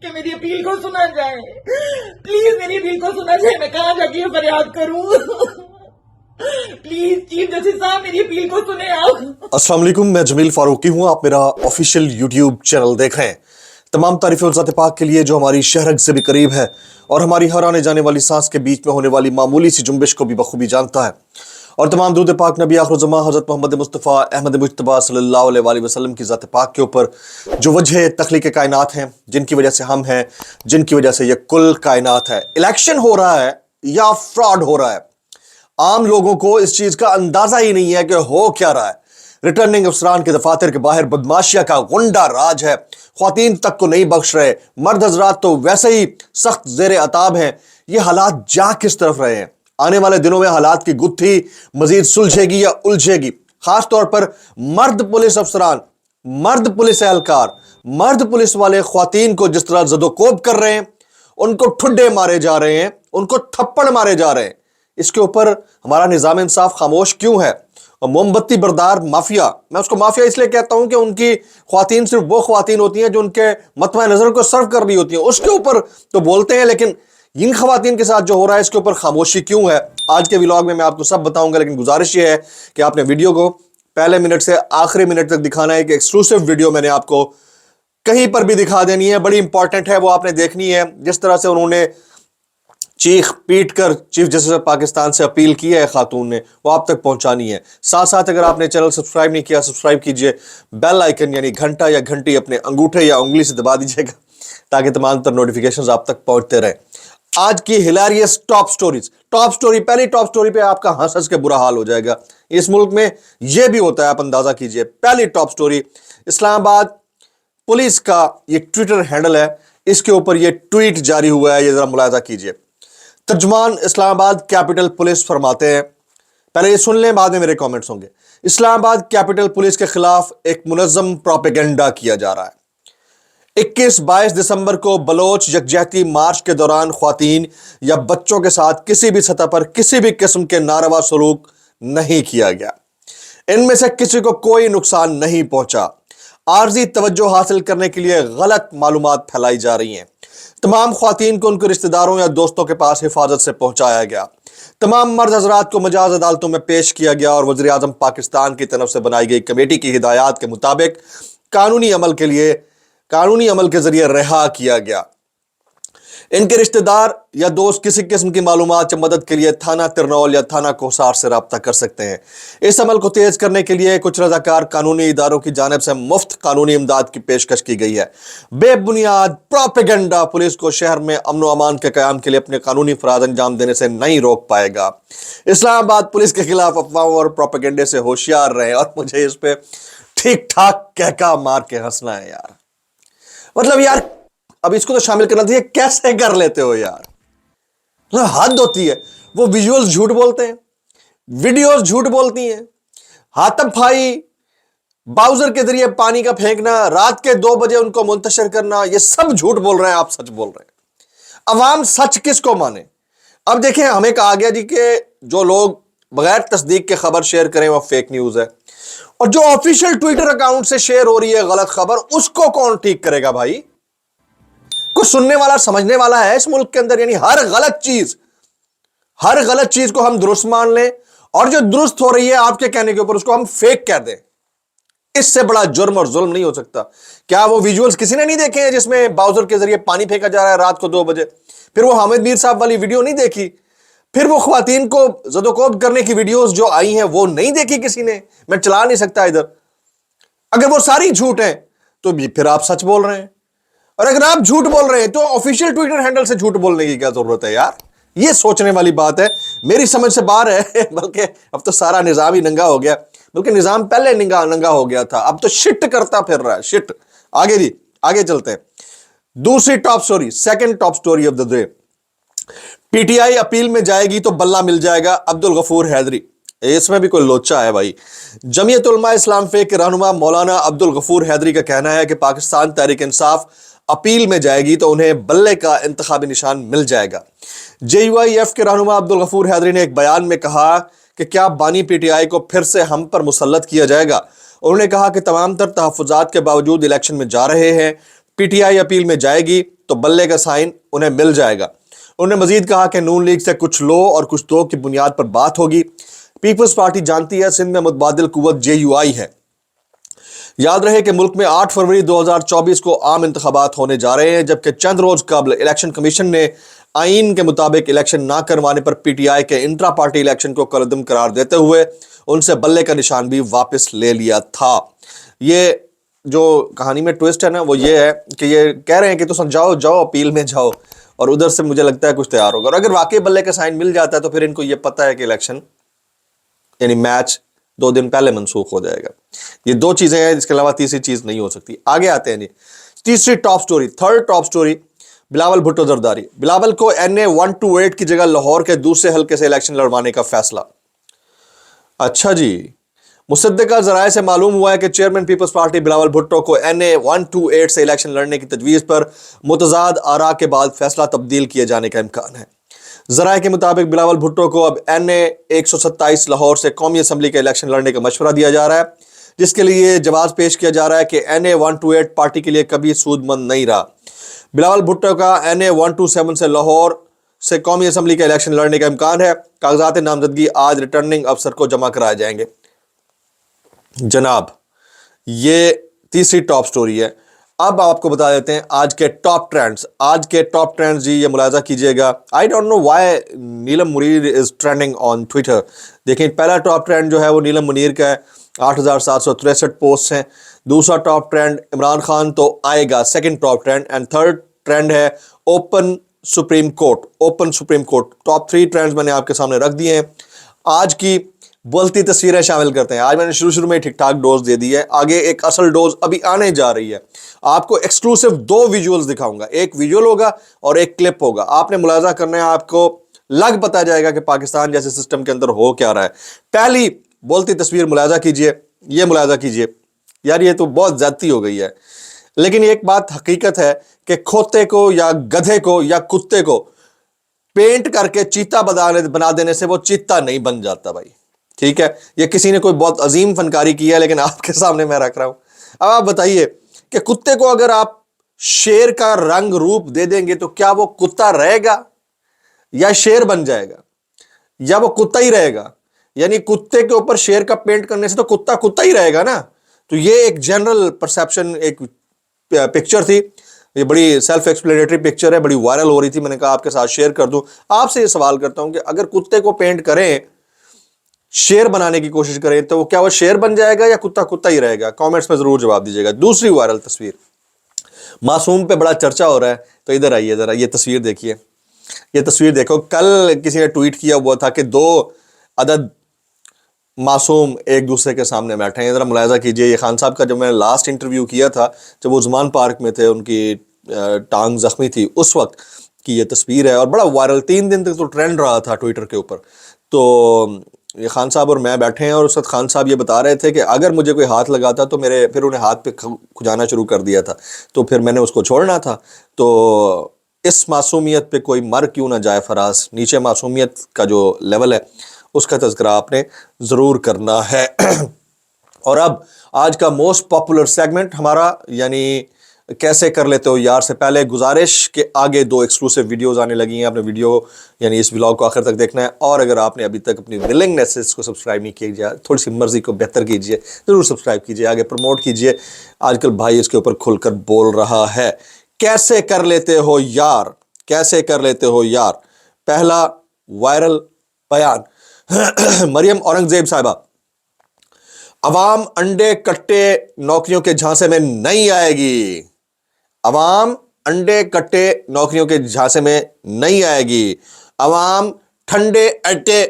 کہ میری اپیل کو سنا جائے. پلیز میری اپیل کو سنا جائے. میں کہاں جا کے یہ فریاد کروں؟ پلیز چیف جسٹس صاحب میری اپیل کو سنیں آپ. السلام علیکم، میں جمیل فاروقی ہوں. آپ میرا آفیشیل یوٹیوب چینل دیکھ رہے ہیں. تمام تعریفیں ذات پاک کے لیے جو ہماری شہرگ سے بھی قریب ہے اور ہماری ہر آنے جانے والی سانس کے بیچ میں ہونے والی معمولی سی جنبش کو بھی بخوبی جانتا ہے. اور تمام درود پاک نبی آخر الزماں حضرت محمد مصطفیٰ احمد مجتبیٰ صلی اللہ علیہ وآلہ وسلم کی ذات پاک کے اوپر، جو وجہ تخلیق کائنات ہیں، جن کی وجہ سے ہم ہیں، جن کی وجہ سے یہ کل کائنات ہے. الیکشن ہو رہا ہے یا فراڈ ہو رہا ہے، عام لوگوں کو اس چیز کا اندازہ ہی نہیں ہے کہ ہو کیا رہا ہے. ریٹرننگ افسران کے دفاتر کے باہر بدماشیہ کا غنڈہ راج ہے. خواتین تک کو نہیں بخش رہے، مرد حضرات تو ویسے ہی سخت زیر عتاب ہیں. یہ حالات جا کس طرف رہے ہیں؟ آنے والے دنوں میں حالات کی گتھی مزید سلجھے گی یا الجھے گی. خاص طور پر مرد پولیس افسران، مرد پولیس اہلکار، مرد پولیس والے خواتین کو جس طرح زد و کوب کر رہے ہیں، ان کو ٹھڈے مارے جا رہے ہیں، ان کو تھپڑ مارے جا رہے ہیں. اس کے اوپر ہمارا نظام انصاف خاموش کیوں ہے؟ اور موم بتی بردار مافیا، میں اس کو مافیا اس لیے کہتا ہوں کہ ان کی خواتین صرف وہ خواتین ہوتی ہیں جو ان کے مطمع نظر کو سرو کر رہی ہوتی ہیں. اس کے اوپر تو بولتے ہیں، لیکن ان خواتین کے ساتھ جو ہو رہا ہے اس کے اوپر خاموشی کیوں ہے؟ آج کے ولاگ میں آپ کو سب بتاؤں گا، لیکن گزارش یہ ہے کہ آپ نے ویڈیو کو پہلے منٹ سے آخری منٹ تک دکھانا ہے. کہ ایکسکلوسیو ویڈیو میں نے آپ کو کہیں پر بھی دکھا دینی ہے، بڑی امپورٹنٹ ہے، وہ آپ نے دیکھنی ہے. جس طرح سے انہوں نے چیخ پیٹ کر چیف جسٹس پاکستان سے اپیل کی ہے خاتون نے، وہ آپ تک پہنچانی ہے. ساتھ ساتھ اگر آپ نے چینل سبسکرائب نہیں کیا، سبسکرائب کیجئے. بیل آئیکن یعنی گھنٹا یا گھنٹی اپنے انگوٹھے یا انگلی سے دبا دیجئے گا تاکہ تمام تر نوٹیفیکیشنز آپ تک پہنچتے رہیں. آج کی hilarious top stories. Top story, پہلی ٹاپ سٹوری پہ آپ کا ہنس ہنس کے برا حال ہو جائے گا. اس ملک میں یہ بھی ہوتا ہے، آپ اندازہ کیجئے. پہلی ٹاپ سٹوری، اسلام آباد پولیس کا یہ ٹویٹر ہینڈل ہے، اس کے اوپر یہ ٹویٹ جاری ہوا ہے. یہ ذرا ملاحظہ کیجئے. ترجمان اسلام آباد کیپٹل پولیس فرماتے ہیں، پہلے یہ سن لیں بعد میں میرے کامنٹس ہوں گے. اسلام آباد کیپٹل پولیس کے خلاف ایک منظم پروپیگنڈا کیا جا رہا ہے. 21-22 دسمبر کو بلوچ یکجہتی مارچ کے دوران خواتین یا بچوں کے ساتھ کسی بھی سطح پر کسی بھی قسم کے ناروا سلوک نہیں کیا گیا. ان میں سے کسی کو کوئی نقصان نہیں پہنچا. عارضی توجہ حاصل کرنے کے لیے غلط معلومات پھیلائی جا رہی ہیں. تمام خواتین کو ان کے رشتہ داروں یا دوستوں کے پاس حفاظت سے پہنچایا گیا. تمام مرد حضرات کو مجاز عدالتوں میں پیش کیا گیا اور وزیر اعظم پاکستان کی طرف سے بنائی گئی کمیٹی کی ہدایات کے مطابق قانونی عمل کے ذریعے رہا کیا گیا. ان کے رشتہ دار یا دوست کسی قسم کی معلومات یا مدد کے لیے تھانہ ترنول یا تھانہ کوسار سے رابطہ کر سکتے ہیں. اس عمل کو تیز کرنے کے لیے کچھ رضاکار قانونی اداروں کی جانب سے مفت قانونی امداد کی پیشکش کی گئی ہے. بے بنیاد پروپیگنڈا پولیس کو شہر میں امن و امان کے قیام کے لیے اپنے قانونی فرائض انجام دینے سے نہیں روک پائے گا. اسلام آباد پولیس کے خلاف افواہوں اور پروپیگنڈے سے ہوشیار رہیں. اور مجھے اس پہ ٹھیک ٹھاک کہکا مار کے ہنسنا ہے یار. مطلب یار اب اس کو تو شامل کرنا تھا، کیسے کر لیتے ہو یار؟ حد ہوتی ہے. وہ ویژولز جھوٹ بولتے ہیں، ویڈیوز جھوٹ بولتی ہیں، ہاتھ پھائی باؤزر کے ذریعے پانی کا پھینکنا، رات کے 2 بجے ان کو منتشر کرنا، یہ سب جھوٹ بول رہے ہیں. آپ سچ بول رہے ہیں. عوام سچ کس کو مانے؟ اب دیکھیں، ہمیں کہا گیا جی کہ جو لوگ بغیر تصدیق کے خبر شیئر کریں وہ فیک نیوز ہے، اور جو آفیشیل ٹویٹر اکاؤنٹ سے شیئر ہو رہی ہے غلط خبر، اس کو کون ٹھیک کرے گا بھائی؟ کچھ سننے والا سمجھنے والا ہے اس ملک کے اندر؟ یعنی ہر غلط چیز کو ہم درست مان لیں، اور جو درست ہو رہی ہے آپ کے کہنے کے اوپر اس کو ہم فیک کہہ دیں. اس سے بڑا جرم اور ظلم نہیں ہو سکتا. کیا وہ ویژولز کسی نے نہیں دیکھے ہیں جس میں باؤزر کے ذریعے پانی پھینکا جا رہا ہے رات کو 2 بجے؟ پھر وہ حامد میر صاحب والی ویڈیو نہیں دیکھی؟ پھر وہ خواتین کو زد و کوب کرنے کی ویڈیوز جو آئی ہیں وہ نہیں دیکھی کسی نے؟ میں چلا نہیں سکتا ادھر. اگر وہ ساری جھوٹ ہیں تو پھر آپ سچ بول رہے ہیں، اور اگر آپ جھوٹ بول رہے ہیں تو آفیشیل ٹویٹر ہینڈل سے جھوٹ بولنے کی کیا ضرورت ہے یار؟ یہ سوچنے والی بات ہے، میری سمجھ سے باہر ہے. بلکہ اب تو سارا نظام ہی ننگا ہو گیا، بلکہ نظام پہلے ننگا ہو گیا تھا، اب تو شٹ کرتا پھر رہا ہے. شٹ. آگے چلتے ہیں. دوسری top story, second top story of the day. P T I appeal میں جائے گی تو بلہ مل جائے گا، عبدالغفور حیدری. اس میں بھی کوئی لوچا ہے بھائی. جمعیت علماء اسلام فیک کے رہنما مولانا عبدالغفور حیدری کا کہنا ہے کہ پاکستان تحریک انصاف اپیل میں جائے گی تو انہیں بلے کا انتخابی نشان مل جائے گا. جے یو آئی ایف کے رہنما عبدالغفور حیدری نے ایک بیان میں کہا کہ کیا بانی پی ٹی آئی کو پھر سے ہم پر مسلط کیا جائے گا. انہوں نے کہا کہ تمام تر تحفظات کے باوجود الیکشن میں جا رہے ہیں. پی ٹی آئی اپیل میں جائے گی तो बल्ले का साइन उन्हें मिल जाएगा। उन्होंने मजीद कहा कि नून लीग से कुछ लो और कुछ दो की बुनियाद पर बात होगी। पीपल्स पार्टी जानती है सिंध में मुतबादिल कुव्वत JUI है। याद रहे कि मुल्क में 8 फरवरी 2024 को आम इंतखाबात होने जा रहे हैं, जबकि चंद रोज कबल इलेक्शन कमीशन ने आइन के मुताबिक इलेक्शन ना करवाने पर PTI के इंट्रा पार्टी इलेक्शन को कलअदम करार देते हुए उनसे बल्ले का निशान भी वापस ले लिया था। ये जो कहानी में ट्विस्ट है ना, वो ये है कि ये कह रहे हैं कि तो जाओ जाओ अपील में जाओ, और उधर से मुझे लगता है कुछ तैयार होगा। और अगर वाकई बल्ले का साइन मिल जाता है तो फिर इनको ये पता है कि इलेक्शन यानी मैच 2 दिन पहले मनसूख हो जाएगा। ये 2 चीजें हैं, इसके अलावा तीसरी चीज नहीं हो सकती। आगे आते हैं जी, तीसरी top story, third top story, Bilawal Bhutto Zardari. Bilawal को NA 128 की जगह लाहौर के दूसरे हल्के से इलेक्शन लड़वाने का फैसला। अच्छा जी, मुसद्दका जराए से मालूम हुआ है कि चेयरमैन पीपल्स पार्टी बिलावल भुट्टो को NA 128 से इलेक्शन लड़ने की तजवीज पर मुतजाद आरा के बाद फैसला तब्दील किए जाने का इम्कान है। जराए के मुताबिक बिलावल भुट्टो को अब NA 127 लाहौर से कौमी असम्बली का इलेक्शन लड़ने का मशवरा दिया जा रहा है, जिसके लिए जवाब पेश किया जा रहा है कि NA 128 पार्टी के लिए कभी सूदमंद नहीं रहा। बिलावल भुट्टो का NA 127 से लाहौर से कौमी असम्बली का इलेक्शन लड़ने का इम्कान है। कागजात नामजदगी आज रिटर्निंग अफसर को जमा कराए जाएंगे। जनाब, ये तीसरी टॉप स्टोरी है। अब आपको बता देते हैं आज के टॉप ट्रेंड्स। आज के टॉप ट्रेंड्स जी, ये मुलाजा कीजिएगा। I don't know why Neelam Munir is trending on Twitter. देखिए, पहला टॉप ट्रेंड जो है वो नीलम मुनीर का है, 8763 पोस्ट हैं। दूसरा टॉप ट्रेंड इमरान खान तो आएगा, second top trend. And third trend है open supreme court. Open supreme court. Top 3 trends मैंने आपके सामने रख दिए हैं। आज की बोलती तस्वीरें शामिल करते हैं। आज मैंने शुरू में ठीक ठाक डोज दे दी है, आगे एक असल डोज अभी आने जा रही है। आपको एक्सक्लूसिव 2 विजुअल्स दिखाऊंगा, एक विजुअल होगा और एक क्लिप होगा। आपने मुलाजा करना है, आपको लग पता जाएगा कि पाकिस्तान जैसे सिस्टम के अंदर हो क्या रहा है। पहली बोलती तस्वीर मुलाजा कीजिए, ये मुलाजा कीजिए। यार ये तो बहुत ज्यादती हो गई है, लेकिन एक बात हकीकत है कि खोते को या गधे को या कुत्ते को पेंट करके चीता बना देने से वो चीता नहीं बन जाता भाई, ठीक है। ये किसी ने कोई बहुत अजीम फनकारी की है, लेकिन आपके सामने मैं रख रहा हूं। अब आप बताइए कि कुत्ते को अगर आप शेर का रंग रूप दे देंगे तो क्या वो कुत्ता रहेगा या शेर बन जाएगा, या वो कुत्ता ही रहेगा? यानी कुत्ते के ऊपर शेर का पेंट करने से तो कुत्ता कुत्ता ही रहेगा ना। तो ये एक जनरल परसेप्शन, एक पिक्चर थी, ये बड़ी सेल्फ एक्सप्लेनेटरी पिक्चर है, बड़ी वायरल हो रही थी। मैंने कहा आपके साथ शेयर कर दूं। आपसे ये सवाल करता हूं कि अगर कुत्ते को पेंट करें, शेर बनाने की कोशिश करें, तो क्या वो शेर बन जाएगा या कुत्ता कुत्ता ही रहेगा? कमेंट्स में जरूर जवाब दीजिएगा। दूसरी वायरल तस्वीर, मासूम पे बड़ा चर्चा हो रहा है, तो इधर आइए जरा, ये तस्वीर देखिए। ये तस्वीर देखो, कल किसी ने ट्वीट किया हुआ था कि 2 अदद मासूम एक दूसरे के सामने बैठे हैं। जरा मुलाजा कीजिए। ये खान साहब का जब मैंने लास्ट इंटरव्यू किया था, जब वो उस्मान पार्क में थे, उनकी टांग जख्मी थी, उस वक्त की ये तस्वीर है और बड़ा वायरल, 3 दिन तक तो ट्रेंड रहा था ट्विटर के ऊपर। तो ये खान साहब और मैं बैठे हैं और उस वक्त खान साहब ये बता रहे थे कि अगर मुझे कोई हाथ लगाता तो मेरे, फिर उन्हें हाथ पे खुजाना शुरू कर दिया था, तो फिर मैंने उसको छोड़ना था। तो इस मासूमियत पे कोई मर क्यों ना जाए फराज, नीचे मासूमियत का जो लेवल है उसका तज़किरा आपने ज़रूर करना है। और अब आज का मोस्ट पॉपुलर सेगमेंट हमारा, यानी कैसे कर लेते हो यार, से पहले गुजारिश के आगे 2 एक्सक्लूसिव वीडियोस आने लगी हैं। आपने वीडियो यानी इस व्लॉग को आखिर तक देखना है, और अगर आपने अभी तक अपनी विलिंगनेस को सब्सक्राइब नहीं किया, थोड़ी सी मर्जी को बेहतर कीजिए, ज़रूर सब्सक्राइब कीजिए, आगे प्रमोट कीजिए। आजकल भाई इसके ऊपर खुलकर बोल रहा है। कैसे कर लेते हो यार, कैसे कर लेते हो यार। पहला वायरल बयान, मरियम औरंगजेब साहिबा, अवाम अंडे कट्टे नौकरियों के झांसे में नहीं आएगी। अवाम अंडे कट्टे नौकरियों के झांसे में नहीं आएगी। अवाम ठंडे अट्टे,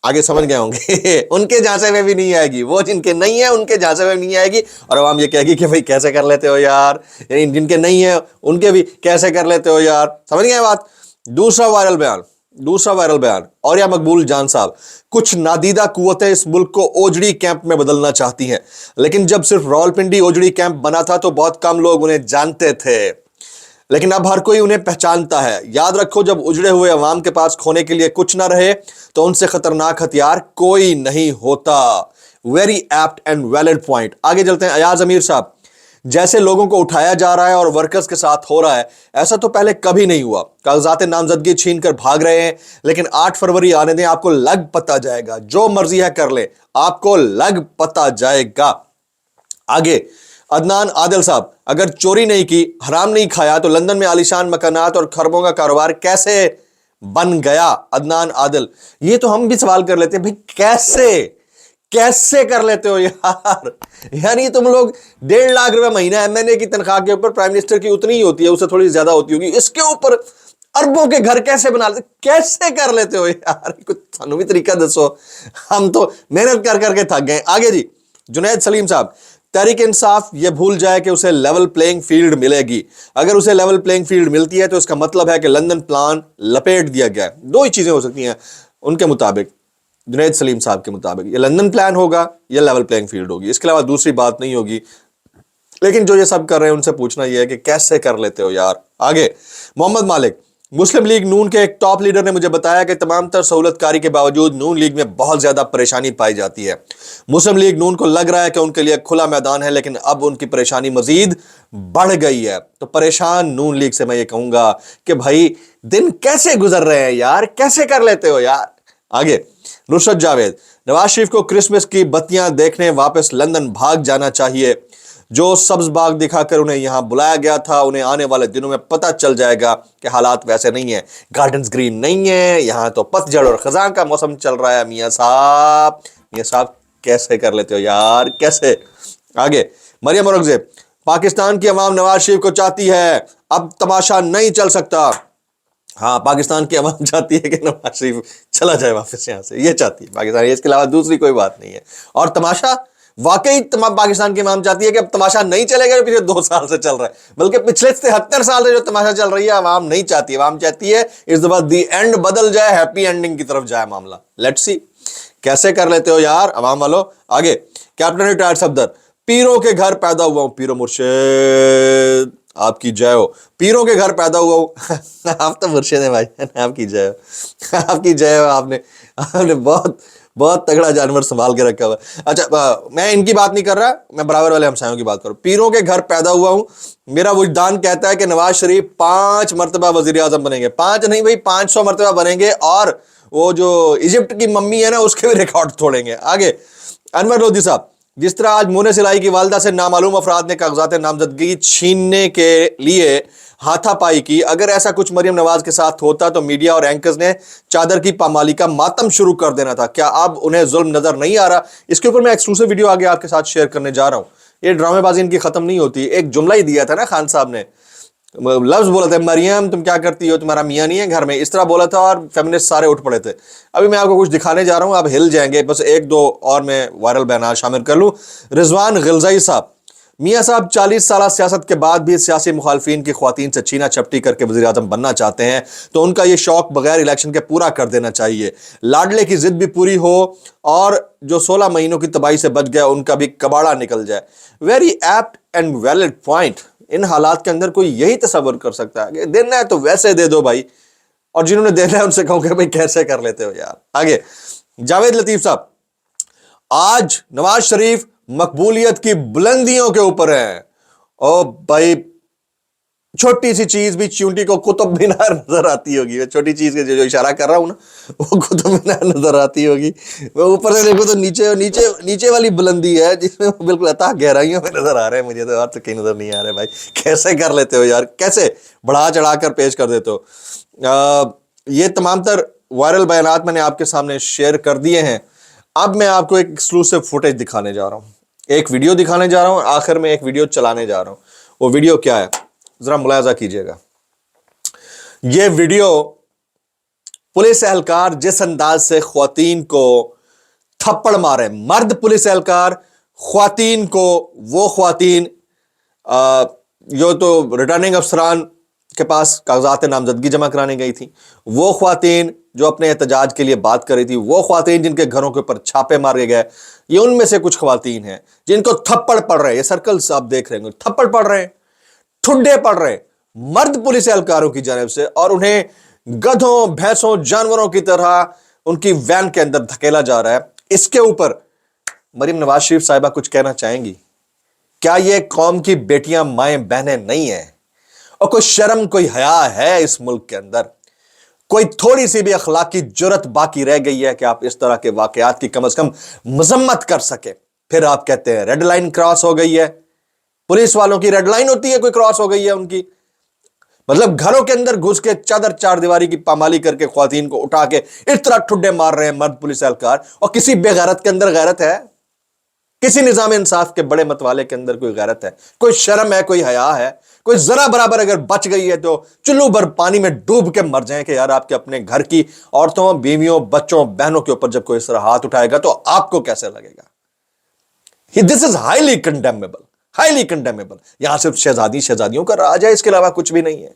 आगे समझ गए होंगे, उनके झांसे में भी नहीं आएगी। वो जिनके नहीं है उनके झांसे में नहीं आएगी, और अवाम ये कहेगी कि भाई कैसे कर लेते हो यार, यानी जिनके नहीं है उनके भी कैसे कर लेते हो यार। समझ गए बात। दूसरा वायरल बयान, और या मकबूल जान साहब, कुछ नादीदा कुव्वतें इस मुल्क को ओजड़ी कैंप में बदलना चाहती हैं, लेकिन जब सिर्फ रावलपिंडी ओजड़ी कैंप बना था तो बहुत कम लोग उन्हें जानते थे, लेकिन अब हर कोई उन्हें पहचानता है। याद रखो, जब उजड़े हुए अवाम के पास खोने के लिए कुछ ना रहे तो उनसे खतरनाक हथियार कोई नहीं होता। Very apt and valid point. आगे चलते हैं। अयाज अमीर साहब, जैसे लोगों को उठाया जा रहा है और वर्कर्स के साथ हो रहा है, ऐसा तो पहले कभी नहीं हुआ। कागजात नामजदगी छीन कर भाग रहे हैं, लेकिन 8 फरवरी आने दें, आपको लग पता जाएगा। जो मर्जी है कर ले, आपको लग पता जाएगा। आगे, अदनान आदिल साहब, अगर चोरी नहीं की, हराम नहीं खाया, तो लंदन में आलीशान मकानात और खरबों का कारोबार कैसे बन गया? अदनान आदिल, ये तो हम भी सवाल कर लेते हैं भाई, कैसे कर लेते हो यार? यानी तुम लोग 1.5 लाख रुपए महीना एमएनए की तनख्वाह के ऊपर, प्राइम मिनिस्टर की उतनी ही होती है, उससे थोड़ी ज्यादा होती होगी, इसके ऊपर अरबों के घर कैसे बना लेते, कैसे कर लेते हो यार? कुछ थानू भी तरीका दसो, हम तो मेहनत कर करके थक गए। आगे जी, जुनैद सलीम साहब, तहरीक इंसाफ ये भूल जाए कि उसे लेवल प्लेइंग फील्ड मिलेगी। अगर उसे लेवल प्लेइंग फील्ड मिलती है तो इसका मतलब है कि लंदन प्लान लपेट दिया गया है। दो ही चीजें हो सकती हैं उनके मुताबिक, जुनैद सलीम साहब के मुताबिक, ये लंदन प्लान होगा या लेवल प्लेइंग फील्ड होगी, इसके अलावा दूसरी बात नहीं होगी। लेकिन जो ये सब कर रहे हैं उनसे पूछना यह है कि कैसे कर लेते हो यार? आगे, मोहम्मद मालिक, मुस्लिम लीग नून के एक टॉप लीडर ने मुझे बताया कि तमाम तर सहूलतकारी के बावजूद नून लीग में बहुत ज्यादा परेशानी पाई जाती है। मुस्लिम लीग नून को लग रहा है कि उनके लिए खुला मैदान है, लेकिन अब उनकी परेशानी मजीद बढ़ गई है। तो परेशान नून लीग से मैं ये कहूंगा कि भाई दिन कैसे गुजर रहे हैं यार, कैसे कर लेते हो यार? आगे, नुसरत जावेद, नवाज शरीफ को क्रिसमस की बत्तियां देखने वापस लंदन भाग जाना चाहिए। जो सब्ज बाग दिखाकर उन्हें यहां बुलाया गया था, उन्हें आने वाले दिनों में पता चल जाएगा कि हालात वैसे नहीं है, गार्डन्स ग्रीन नहीं है, यहां तो पतझड़ और खजां का मौसम चल रहा है। मियां साहब कैसे कर लेते हो यार, कैसे? आगे, मरियम औरंगजेब, पाकिस्तान की अवाम नवाज शरीफ को चाहती है, अब तमाशा नहीं चल सकता। हाँ, पाकिस्तान की अवाम चाहती है कि नवाज शरीफ चला जाए वापस यहां से, ये चाहती है पाकिस्तान, इसके अलावा दूसरी कोई बात नहीं है। और तमाशा वाकई तमाम पाकिस्तान की अवाम चाहती है कि अब तमाशा नहीं चलेगा जो पिछले 2 साल से चल रहा है, बल्कि पिछले 73 साल से जो तमाशा चल रही है अवाम नहीं चाहती है। अवाम चाहती है इस दफा दी एंड बदल जाए, हैप्पी एंडिंग की तरफ जाए मामला। लेट्स सी कैसे कर लेते हो यार अवाम वालों। आगे, कैप्टन रिटायर्ड सफदर, पीरों के घर पैदा हुआ हूं, पीरो मुर्शिद आपकी जय हो, पीरों के घर पैदा हुआ हूं। आप तो मुर्शिद है भाई, आपकी जय हो, आपकी जय हो। आपने बहुत तगड़ा जानवर संभाल के रखा हुआ। अच्छा, मैं इनकी बात नहीं कर रहा, मैं बराबर वाले हमसायों की बात करूं। पीरों के घर पैदा हुआ हूं, मेरा वजदान कहता है कि नवाज शरीफ 5 मरतबा वजीर आजम बनेंगे। 5 नहीं भाई, 500 मरतबा बनेंगे, और वो जो इजिप्ट की मम्मी है ना, उसके भी रिकॉर्ड तोड़ेंगे। आगे, अनवर लोधी साहब, जिस तरह आज मोने सिलाई की वालदा से नामालूम अफराद ने कागजात नामजदगी छीनने के लिए हाथापाई की, अगर ऐसा कुछ मरियम नवाज के साथ होता तो मीडिया और एंकर्स ने चादर की पामाली का मातम शुरू कर देना था। क्या अब उन्हें जुल्म नजर नहीं आ रहा? इसके ऊपर मैं एक्सक्लूसिव वीडियो आगे आपके साथ शेयर करने जा रहा हूं। ये ड्रामेबाजी इनकी खत्म नहीं होती। एक जुमला ही दिया था ना खान साहब ने, लफ्ज बोला था, मरियम तुम क्या करती हो, तुम्हारा मियां नहीं है घर में, इस तरह बोला था, और फेमिनिस्ट सारे उठ पड़े थे। अभी मैं आपको कुछ दिखाने जा रहा हूं, आप हिल जाएंगे। बस 1-2 और मैं वायरल बयान शामिल कर लूं। रिजवान गिलज़ाई साहब, मियां साहब 40 साल सियासत के बाद भी सियासी मुखालफिन की ख्वातीन से छीना चपटी करके वज़ीर आज़म बनना चाहते हैं, तो उनका ये शौक बगैर इलेक्शन के पूरा कर देना चाहिए। लाडले की जिद भी पूरी हो, और जो 16 महीनों की तबाही से बच गया उनका भी कबाड़ा निकल जाए। Very apt and valid point. इन हालात के अंदर कोई यही तसव्वुर कर सकता है कि देना है तो वैसे दे दो भाई, और जिन्होंने देना है उनसे कहूंगा भाई कैसे कर लेते हो यार। आगे, जावेद लतीफ साहब, आज नवाज शरीफ मकबूलियत की बुलंदियों के ऊपर है। ओ भाई, छोटी सी चीज भी चूंटी को कुतुब मीनार नजर आती होगी। छोटी चीज के जो इशारा कर रहा हूं ना, वो कुतुब मीनार नजर आती होगी। वो ऊपर से देखो तो नीचे वाली बुलंदी है, जिसमें बिल्कुल अथाह गहराइयों में नजर आ रहे हैं। मुझे तो और तो कहीं नजर नहीं आ रहे भाई। कैसे कर लेते हो यार, कैसे बढ़ा चढ़ा कर पेश कर देते हो। ये तमाम तर वायरल बयानात मैंने आपके सामने शेयर कर दिए हैं। अब मैं आपको एक एक्सक्लूसिव फुटेज दिखाने जा रहा हूं, एक वीडियो दिखाने जा रहा हूं, आखिर में एक वीडियो चलाने जा रहा हूं। वो वीडियो क्या है जरा मुलाजा कीजिएगा। ये वीडियो पुलिस एहलकार जिस अंदाज से ख्वातीन को थप्पड़ मारे, मर्द पुलिस एहलकार ख्वातीन को, वो ख्वातीन जो तो रिटर्निंग अफसरान के पास कागजात नामजदगी जमा कराने गई थी, वो ख्वातीन जो अपने एहतजाज के लिए बात कर रही थी, वो ख्वातीन जिनके घरों के ऊपर छापे मारे गए, ये उनमें से कुछ ख्वातीन हैं जिनको थप्पड़ पड़ रहे हैं। ये सर्कल्स आप देख रहे हैं, थप्पड़ पड़ रहे हैं, ठुड्डे पड़ रहे हैं मर्द पुलिस एहलकारों की जानिब से, और उन्हें गधों भैंसों जानवरों की तरह उनकी वैन के अंदर धकेला जा रहा है। इसके ऊपर मरियम नवाज शरीफ साहिबा कुछ कहना चाहेंगी? क्या ये कौम की बेटियां माएं बहनें नहीं हैं? और कोई शर्म कोई हया है इस मुल्क के अंदर? कोई थोड़ी सी भी अखलाकी जुर्रत बाकी रह गई है कि आप इस तरह के वाकयात की कम से कम मजम्मत कर सके? फिर आप कहते हैं रेड लाइन क्रॉस हो गई है। पुलिस वालों की रेड लाइन होती है, कोई क्रॉस हो गई है उनकी? मतलब घरों के अंदर घुस के चादर चार दीवारी की पामाली करके ख्वातीन को उठा के इस तरह ठुड्डे मार रहे हैं मर्द पुलिस एहलकार, और किसी बेगैरत के अंदर गैरत है? किसी निजाम इंसाफ के बड़े मतवाले के अंदर कोई गैरत है, कोई शर्म है, कोई हया है? कोई जरा बराबर अगर बच गई है तो चुल्लू भर पानी में डूब के मर जाए कि यार आपके अपने घर की औरतों, बीवियों, बच्चों, बहनों के ऊपर जब कोई इस तरह हाथ उठाएगा तो आपको कैसे लगेगा? This is highly condemnable, highly condemnable. यहां सिर्फ शहजादियों का राज है, इसके अलावा कुछ भी नहीं है।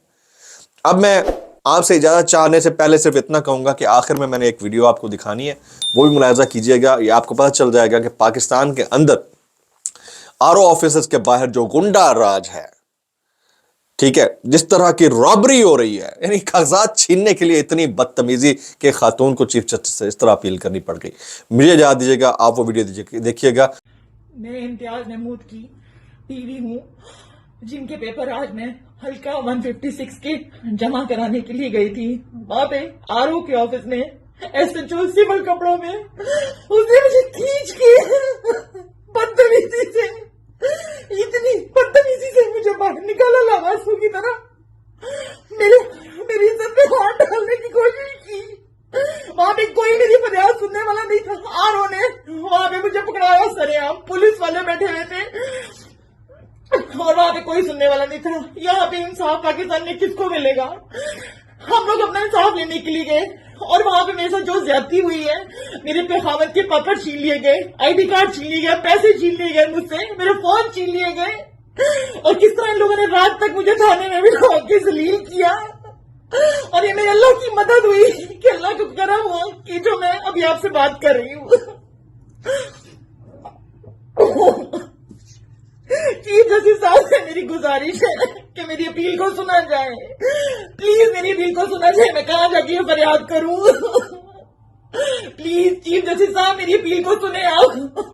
अब मैं आपसे इजाजत चाहने से पहले सिर्फ इतना कहूंगा कि आखिर में मैंने एक वीडियो आपको दिखानी है, वो भी मुलाहिजा कीजिएगा। ये आपको पता चल जाएगा कि पाकिस्तान के अंदर आरओ ऑफिसर्स के बाहर जो गुंडा राज है, ठीक है, जिस तरह की रॉबरी हो रही है, यानी कागजात छीनने के लिए इतनी बदतमीजी के खातून को चीफ जस्टिस से इस तरह अपील करनी पड़ गई। मुझे याद दीजिएगा, आप वो वीडियो देखिएगा। मैं इम्तियाज महमूद की बीवी हूँ, जिनके पेपर आज मैं हल्का 156 के जमा कराने के लिए गई थी। वहां पे आरओ के ऑफिस में एसएचओ सिविल कपड़ों में उसने मुझे खींच के बदतमीजी से, इतनी बदतमीजी से मुझे बाहर निकाला लावासों की तरह। मेरी इज्जत पे हाथ डालने की कोशिश की। वहां पे कोई मेरी फरियाद सुनने वाला नहीं था। आरओ ने वहां पे मुझे पकड़ाया सरेआम, पुलिस वाले बैठे हुए थे और वहां पे कोई सुनने वाला नहीं था। यहाँ पे इंसाफ पाकिस्तान में किसको मिलेगा? हम लोग अपना इंसाफ लेने के लिए गए और वहां पे मेरे साथ जो ज्यादती हुई है, मेरे पे खावत के पेपर छीन लिए गए, आईडी कार्ड छीन लिए गए, पैसे छीन लिए गए मुझसे, मेरे फोन छीन लिए गए, और किस तरह इन लोगों ने रात तक मुझे थाने में भी रोक के जलील किया। और ये मेरे अल्लाह की मदद हुई कि अल्लाह को करम हुआ कि जो मैं अभी आपसे बात कर रही हूँ। चीफ जस्टिस साहब से मेरी गुजारिश है कि मेरी अपील को सुना जाए। प्लीज मेरी अपील को सुना जाए। मैं कहाँ जाके ये फरियाद करूं? प्लीज चीफ जस्टिस साहब मेरी अपील को सुने आप।